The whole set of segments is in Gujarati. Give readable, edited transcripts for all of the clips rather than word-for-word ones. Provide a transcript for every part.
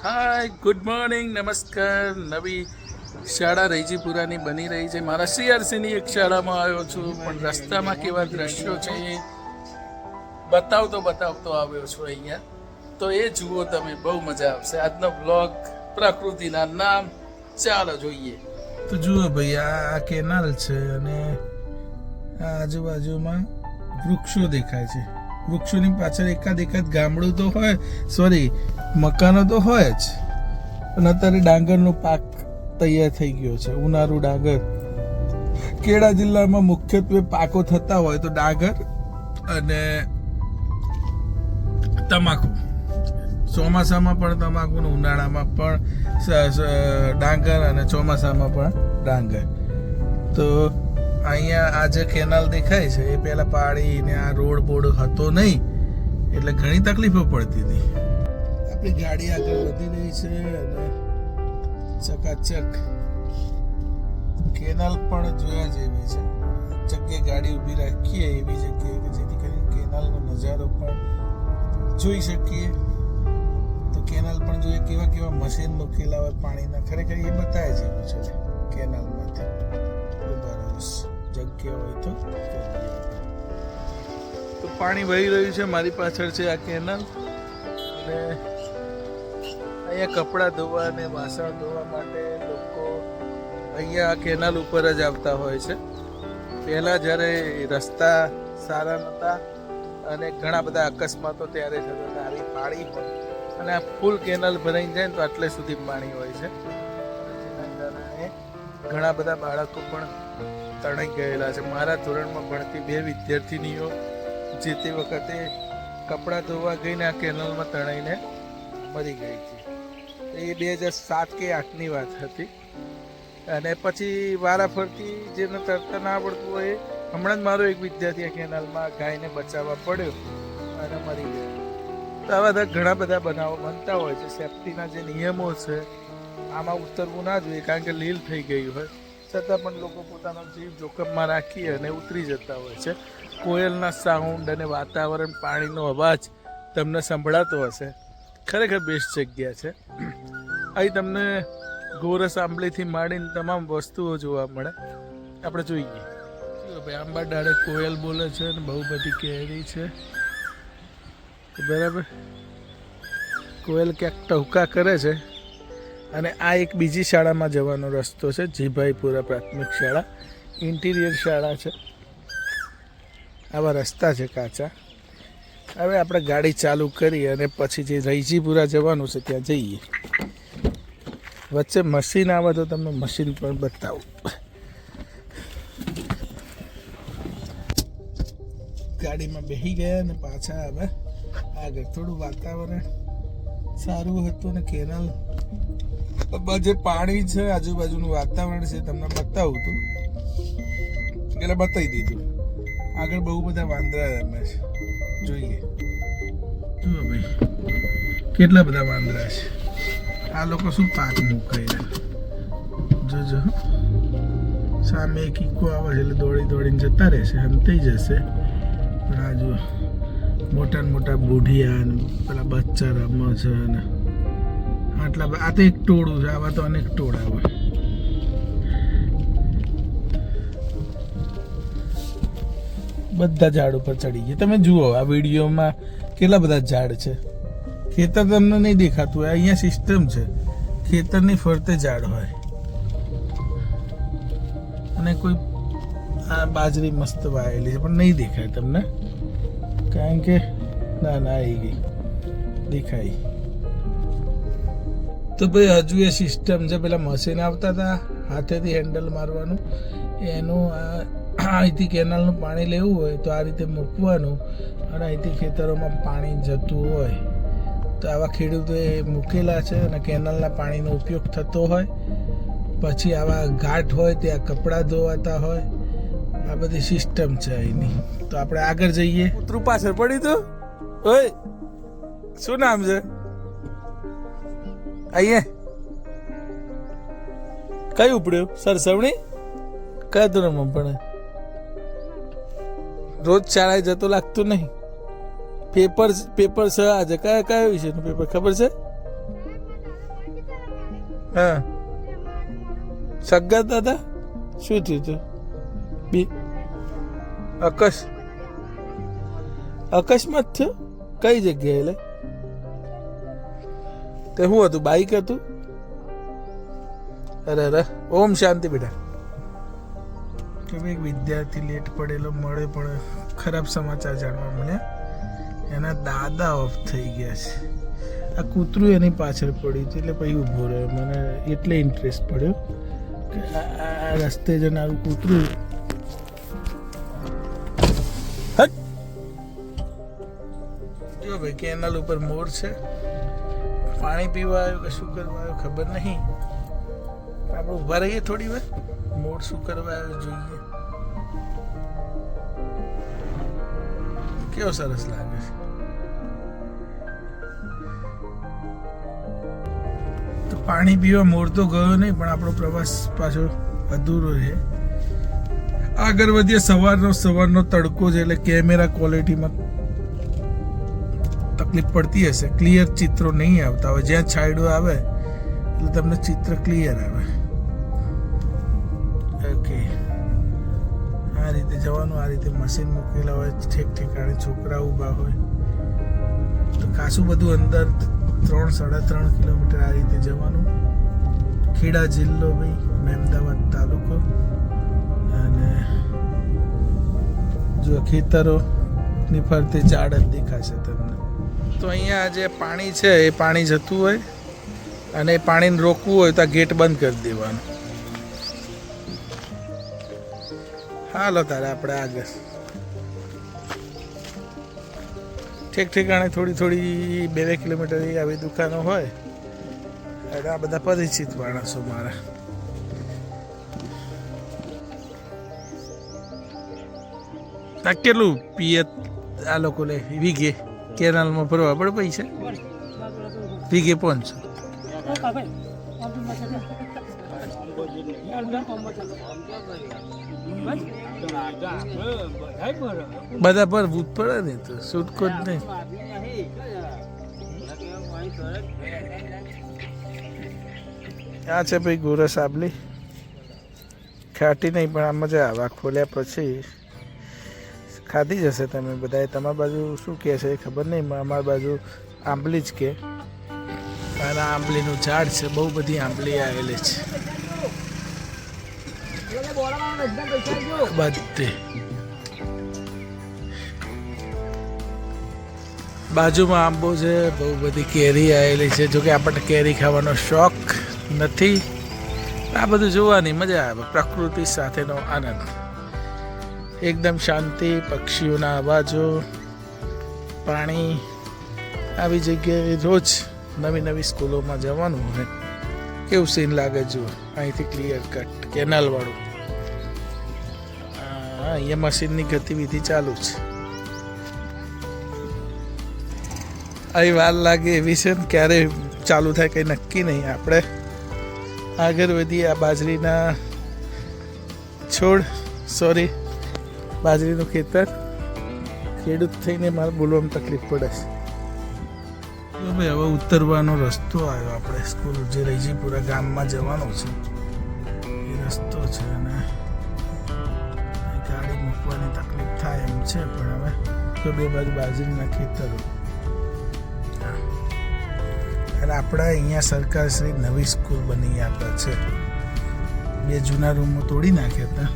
હાય, ગુડ મોર્નિંગ, નમસ્કાર. નવી શાળા રૈજીપુરાની બની રહી છે. મારા સીઆરસીની એક શાળામાં આવ્યો છું, પણ રસ્તામાં કેવા દ્રશ્યો છે એ બતાવતો આવ્યો છું અહીંયા. તો એ જુઓ તમે, બહુ મજા આવશે. આજનો બ્લોગ પ્રકૃતિના નામ, ચાલો જોઈએ. તો જુઓ ભાઈ, આ કેનાલ છે અને આ આજુબાજુમાં વૃક્ષો દેખાય છે. વૃક્ષોની પાછળ એકાદ ગામડું તો હોય, સોરી મકાનો તો હોય જ. અને અત્યારે ડાંગરનો પાક તૈયાર થઈ ગયો છે, ઉનાળુ ડાંગર. ખેડા જિલ્લામાં મુખ્યત્વે પાકો થતા હોય તો ડાંગર અને તમાકુ. ચોમાસામાં પણ તમાકુ ને ઉનાળામાં પણ ડાંગર અને ચોમાસામાં પણ ડાંગર. તો અહીંયા આ જે કેનાલ દેખાય છે એ પહેલા પાણી ને આ રોડ બોડ હતો નહીં, એટલે ઘણી તકલીફો પડતી હતી. આપણી ગાડી આગળ વધી રહી છે અને ચકાચક કેનાલ પણ જોયા જેવી છે. જગ્યાએ ગાડી ઊભી રાખીએ એવી જગ્યાએ કે જેથી કરીને કેનાલનો નજારો પણ જોઈ શકીએ. તો કેનાલ પણ જોઈએ, કેવા કેવા મશીન મૂકેલા હોય પાણીના, ખરેખર એ બતાવે જેવું છે કેનાલમાંથી. જગ્યા હોય તો પાણી વહી રહ્યું છે. મારી પાછળ છે આ કેનાલ અને અહીંયા કપડાં ધોવા અને વાસણ ધોવા માટે લોકો અહીંયા આ કેનાલ ઉપર જ આવતા હોય છે. પહેલાં જ્યારે રસ્તા સારા નહોતા અને ઘણા બધા અકસ્માતો ત્યારે થતા હતા, આવી પાણી હોય અને આ ફૂલ કેનાલ ભરાઈ જાય તો આટલે સુધી પાણી હોય છે. જેના કારણે ઘણા બધા બાળકો પણ તણાઈ ગયેલા છે. મારા ધોરણમાં ભણતી 2 વિદ્યાર્થીનીઓ જે તે વખતે કપડાં ધોવા ગઈને આ કેનાલમાં તણાઈને મરી ગઈ હતી. એ 2007 કે 8ની વાત હતી. અને પછી વારાફરતી જેને તરતા ના આવડતું હોય, હમણાં જ મારો એક વિદ્યાર્થી આ કેનાલમાં ગાયને બચાવવા પડ્યો અને મરી ગયો. તો આવા ઘણા બધા બનાવો બનતા હોય છે. સેફ્ટીના જે નિયમો છે આમાં ઉતરવું ના જોઈએ, કારણ કે લીલ થઈ ગયું હોય છતાં પણ લોકો પોતાનો જીવ જોખમમાં રાખી અને ઉતરી જતા હોય છે. કોયલના સાઉન્ડ અને વાતાવરણ, પાણીનો અવાજ તમને સંભળાતો હશે. ખરેખર બેસ્ટ જગ્યા છે. અહીં તમને ગોરસ આંબલીથી માંડીને તમામ વસ્તુઓ જોવા મળે. આપણે જોઈએ ભાઈ, આંબા ડાળે કોયલ બોલે છે અને બહુ બધી કેરી છે. બરાબર, કોયલ ક્યાંક ટહુકા કરે છે. અને આ એક બીજી શાળામાં જવાનો રસ્તો છે, જીભાઈપુરા પ્રાથમિક શાળા. ઇન્ટિરિયર શાળા છે. આવા રસ્તા છે કાચા. હવે આપણે ગાડી ચાલુ કરી અને પછી જે રૈજીપુરા જવાનું છે ત્યાં જઈએ. વચ્ચે મશીન આવે તો તમને મશીન પણ બતાવું. ગાડીમાં બેસી ગયા અને પાછા હવે આગળ. થોડું વાતાવરણ સારું હતું ને કેનાલ જે પાણી છે, આજુબાજુનું વાતાવરણ છે તમને બતાવું હતું એટલે બતાવી દીધું. આગળ બહુ બધા વાંદરા રમે છે, જોઈએ. જુઓ ભાઈ, કેટલા બધા વાંદરા છે. આ લોકો શું પાક મૂકાય, જોજો. સામે એક ઇકો આવે છે એટલે દોડીને જતા રહેશે, હંતાઈ જશે. પણ આ જુઓ, મોટા ને મોટા બુઢિયા ને પેલા બચ્ચા રમે છે ને આટલા. આ તો એક ટોળું છે, આવા તો અનેક ટોળા હોય. બધા ઝાડ ઉપર ચડી ગયા. તમે જુઓ આ વિડીયોમાં કેટલા બધા ઝાડ છે. ખેતર તમને નહીં દેખાતું હોય. અહીંયા સિસ્ટમ છે, ખેતરની ફરતે ઝાડ હોય. અને કોઈ આ બાજરી મસ્ત વાયેલી છે પણ નહીં દેખાય તમને, કારણ કે ના આવી ગઈ, દેખાય. તો ભાઈ હજુ એ સિસ્ટમ છે. પેલા મશીન આવતા હતા હાથેથી હેન્ડલ મારવાનું, એનું અહીંથી કેનાલનું પાણી લેવું હોય તો આ રીતે મૂકવાનું અને અહીંથી ખેતરોમાં પાણી જતું હોય તો આવા ખેડૂતોએ મૂકેલા છે અને કેનાલના પાણીનો ઉપયોગ થતો હોય. પછી આવા ઘાટ હોય ત્યાં કપડાં ધોવાતા હોય. આ બધી સિસ્ટમ છે અહીંની. તો આપણે આગળ જઈએ. કૂતરું પાછળ પડી તું. ઓય, શું નામ છે? અહીંયા કઈ ઉપડ્યું? સરસવણી? કયા ધોરણમાં ભણે? રોજ શાળાએ જતો લાગતું નહીં. પેપર છે આજે. કયા વિષયનું પેપર ખબર છે? હા સગા દાદા શું થયું તું અકસ્માત થયો કઈ જગ્યાએ લે તે શું હતું બાઈક હતું અરે અરે ઓમ શાંતિ બેટા એક વિદ્યાર્થી લેટ પડેલો મળે પણ ખરાબ સમાચાર જાણવા મળ્યા એના દાદા ઓફ થઈ ગયા છે આ કૂતરું એની પાછળ પડ્યું હતું એટલે પછી ઊભો રહ્યો મને એટલે ઇન્ટરેસ્ટ પડ્યો કે આ રસ્તે જનારું કૂતરું જો ભાઈ કેનાલ ઉપર મોર છે પાણી પીવા આવ્યો કે શું કરવા આવ્યો ખબર નહીં આપણે ઊભા રહીએ થોડી વાર મોર શું કરવા આવ્યો જોઈએ કેવો સરસ લાગે છે તો પાણી પીવા મોર તો ગયો નહીં પણ આપણો પ્રવાસ પાછો અધૂરો છે આગળ વધીએ સવારનો તડકો છે એટલે કેમેરા ક્વોલિટીમાં તકલીફ પડતી હશે ક્લિયર ચિત્રો નહીં આવતા હોય જ્યાં છાંયડો આવે એટલે તમને ચિત્ર ક્લિયર આવે ઓકે આ રીતે જવાનું આ રીતે મશીન મૂકેલા હોય ઠેક ઠેકાણે છોકરા ઊભા હોય તો ખાસું બધું અંદર 3-3.5 કિલોમીટર આ રીતે જવાનું ખેડા જિલ્લો ભાઈ મહેમદાવાદ તાલુકો અને જો ખેતરોની ફરતે ઝાડ જ દેખાશે તમને તો અહીંયા જે પાણી છે એ પાણી જતું હોય અને એ પાણીને રોકવું હોય તો આ ગેટ બંધ કરી દેવાનું હાલો તારે આપણે આગળ ઠેક ઠેકાણે થોડી 2 કિલોમીટર આવી દુકાનો હોય એટલે આ બધા પરિચિત માણસો મારા કેટલું પિયત આ લોકો લે વીઘે કેનાલમાં ભરવા પડે પૈસા વીઘે 500 બધા ભરવું જ પડે ને તો છૂટકો જ નહીં આ છે ભાઈ ગોરસ આબલી ખાટી નહીં પણ આ મજા આવે ખોલ્યા પછી ખાધી જશે તમે બધાએ તમારી બાજુ શું કહે છે એ ખબર નહીં અમારી બાજુ આંબલી જ કે અને આંબલીનું ઝાડ છે બહુ બધી આંબલી આવેલી છે બધી બાજુમાં આંબો છે બહુ બધી કેરી આવેલી છે જોકે આપણને કેરી ખાવાનો શોખ નથી આ બધું જોવાની મજા આવે પ્રકૃતિ સાથેનો આનંદ એકદમ શાંતિ પક્ષીઓના અવાજો પાણી આવી જગ્યાએ રોજ નવી સ્કૂલોમાં જવાનું હોય કેવું સીન લાગે જુઓ અહીંથી ક્લિયર કટ કેનાલ વાળું અહીંયા મશીનની ગતિવિધિ ચાલુ છે અહીં વાર લાગે એવી છે ને ક્યારે ચાલુ થાય કંઈ નક્કી નહીં આપણે આગળ વધીએ આ બાજરીના બાજરીનું ખેતર ખેડૂત થઈને મારે બોલવામાં તકલીફ પડે છે ભાઈ હવે ઉતરવાનો રસ્તો આવ્યો આપણે સ્કૂલ જે રૈજીપુરા ગામમાં જવાનો છે એ રસ્તો છે અને ગાડી મૂકવાની તકલીફ થાય એમ છે પણ હવે તો બે બાજુ બાજરીના ખેતરો અને આપણા અહીંયા સરકારશ્રી નવી સ્કૂલ બની આપે છે 2 જૂના રૂમો તોડી નાખ્યા હતા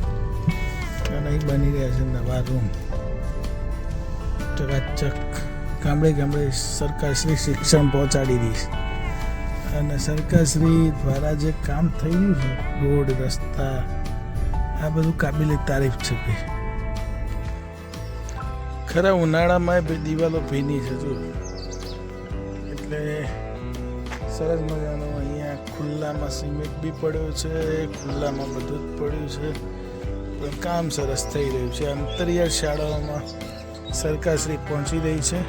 અને અહીં બની રહ્યા છે નવા રૂમ ચકાચક ગામડે સરકારશ્રી શિક્ષણ પહોંચાડી રહી છે અને સરકારશ્રી દ્વારા જે કામ થયું છે રોડ રસ્તા આ બધું કાબિલે તારીફ છે ભાઈ ખરા ઉનાળામાં દિવાલો ભીની છે જો એટલે સરસ મજાનો અહીંયા ખુલ્લામાં સિમેન્ટ બી પડ્યો છે ખુલ્લામાં બધું જ પડ્યું છે પણ કામ સરસ થઈ રહ્યું છે અંતરિયાળ શાળાઓમાં સરકારશ્રી પહોંચી રહી છે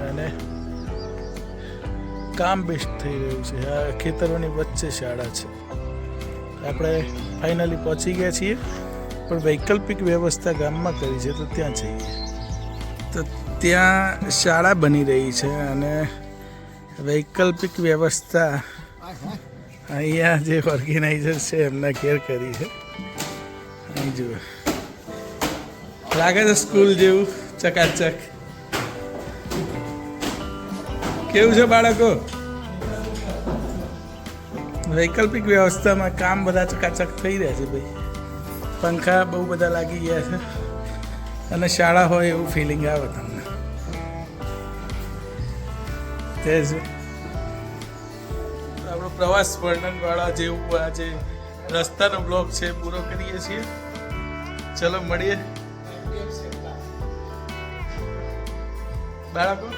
અને કામ બેસ્ટ થઈ રહ્યું છે આ ખેતરોની વચ્ચે શાળા છે આપણે ફાઇનલી પહોંચી ગયા છીએ પણ વૈકલ્પિક વ્યવસ્થા ગામમાં કરી છે તો ત્યાં જઈએ તો ત્યાં શાળા બની રહી છે અને વૈકલ્પિક વ્યવસ્થા અહીંયા જે ઓર્ગેનાઇઝર છે એમના ઘેર કરી છે. અહીં જુઓ, લાગે છે સ્કૂલ જેવું ચકાચક. કેવું છે બાળકો? વૈકલ્પિક વ્યવસ્થામાં કામ બધા ચકાચક થઈ રહ્યા છે ભાઈ. પંખા બહુ બધા લાગી ગયા છે અને શાળા હોય એવું ફિલિંગ આવે તમને. તે જ આપણો પ્રવાસ વર્ણનવાળા જેવું આજે રસ્તાનો બ્લોગ છે પૂરો કરીએ છીએ. ચલો મળીએ બાળકો.